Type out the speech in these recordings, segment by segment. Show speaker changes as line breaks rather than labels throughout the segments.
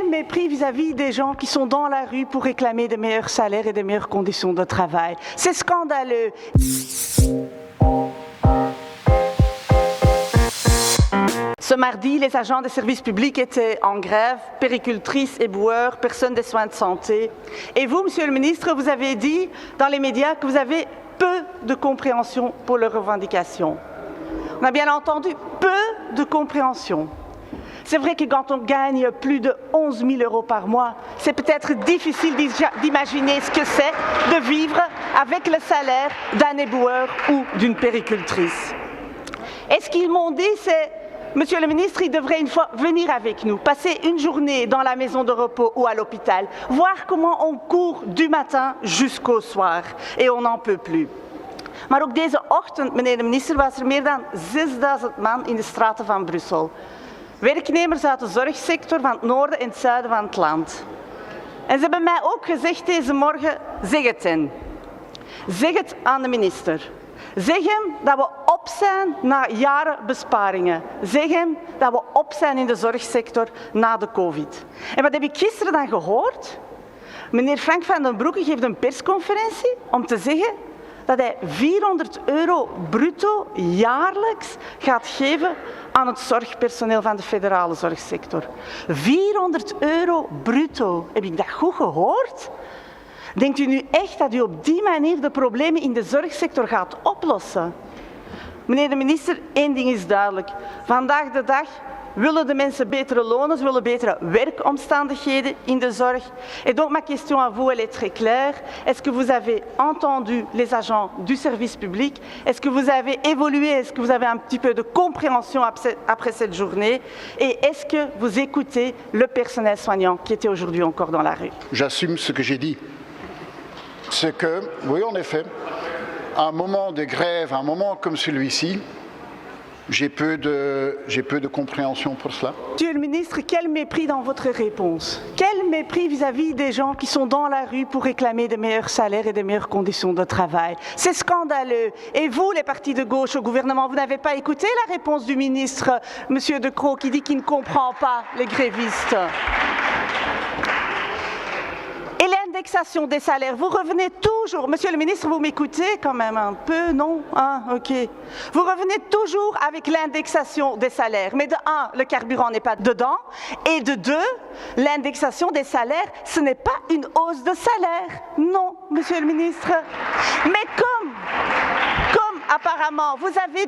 quel mépris vis-à-vis des gens qui sont dans la rue pour réclamer de meilleurs salaires et de meilleures conditions de travail. C'est scandaleux. Ce mardi, les agents des services publics étaient en grève, péricultrices, éboueurs, personnes des soins de santé. Et vous, Monsieur le ministre, vous avez dit dans les médias que vous avez peu de compréhension pour leurs revendications. On a bien entendu, peu de compréhension. C'est vrai que quand on gagne plus de 11 000 € par mois, c'est peut-être difficile d'imaginer ce que c'est de vivre avec le salaire d'un éboueur ou d'une péricultrice. Et ce qu'ils m'ont dit, c'est: Monsieur le ministre, il devrait une fois venir avec nous, passer une journée dans la maison de repos ou à l'hôpital, voir comment on court du matin jusqu'au soir. Et on n'en peut plus. Maar ook deze ochtend, meneer de minister, was er meer dan 6000 man in de straten van Brussel. Werknemers uit de zorgsector van het noorden en het zuiden van het land. En ze hebben mij ook gezegd deze morgen: zeg het hen. Zeg het aan de minister. Zeg hem dat we op zijn na jaren besparingen. Zeg hem dat we op zijn in de zorgsector na de COVID. En wat heb ik gisteren dan gehoord? Meneer Frank van den Broeke geeft een persconferentie om te zeggen dat hij 400 € bruto jaarlijks gaat geven aan het zorgpersoneel van de federale zorgsector. 400 € bruto. Heb ik dat goed gehoord? Denkt u nu echt dat u op die manier de problemen in de zorgsector gaat oplossen? Meneer de minister, één ding is duidelijk. Vandaag de dag willen de mensen betere lonen, ze willen betere werkomstandigheden in de zorg. Et donc ma question à vous, elle est très claire. Est-ce que vous avez entendu les agents du service public? Est-ce que vous avez évolué? Est-ce que vous avez un petit peu de compréhension après cette journée? Et est-ce que vous écoutez le personnel soignant qui était aujourd'hui encore dans la rue?
J'assume ce que j'ai dit. C'est que, oui, en effet, à un moment de grève, à un moment comme celui-ci, j'ai peu de compréhension pour cela.
Monsieur le ministre, quel mépris dans votre réponse. Quel mépris vis-à-vis des gens qui sont dans la rue pour réclamer de meilleurs salaires et de meilleures conditions de travail. C'est scandaleux. Et vous, les partis de gauche au gouvernement, vous n'avez pas écouté la réponse du ministre, M. De Croo, qui dit qu'il ne comprend pas les grévistes. Et l'indexation des salaires, vous revenez toujours, monsieur le ministre, vous m'écoutez quand même un peu, non? Ok. Vous revenez toujours avec l'indexation des salaires. Mais de un, le carburant n'est pas dedans. Et de deux, l'indexation des salaires, ce n'est pas une hausse de salaire. Non, monsieur le ministre. Mais comme apparemment, vous avez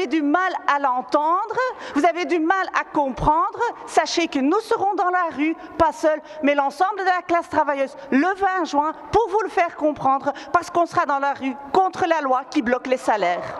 du mal à l'entendre, vous avez du mal à comprendre. Sachez que nous serons dans la rue, pas seuls, mais l'ensemble de la classe travailleuse, le 20 juin, pour vous le faire comprendre, parce qu'on sera dans la rue contre la loi qui bloque les salaires.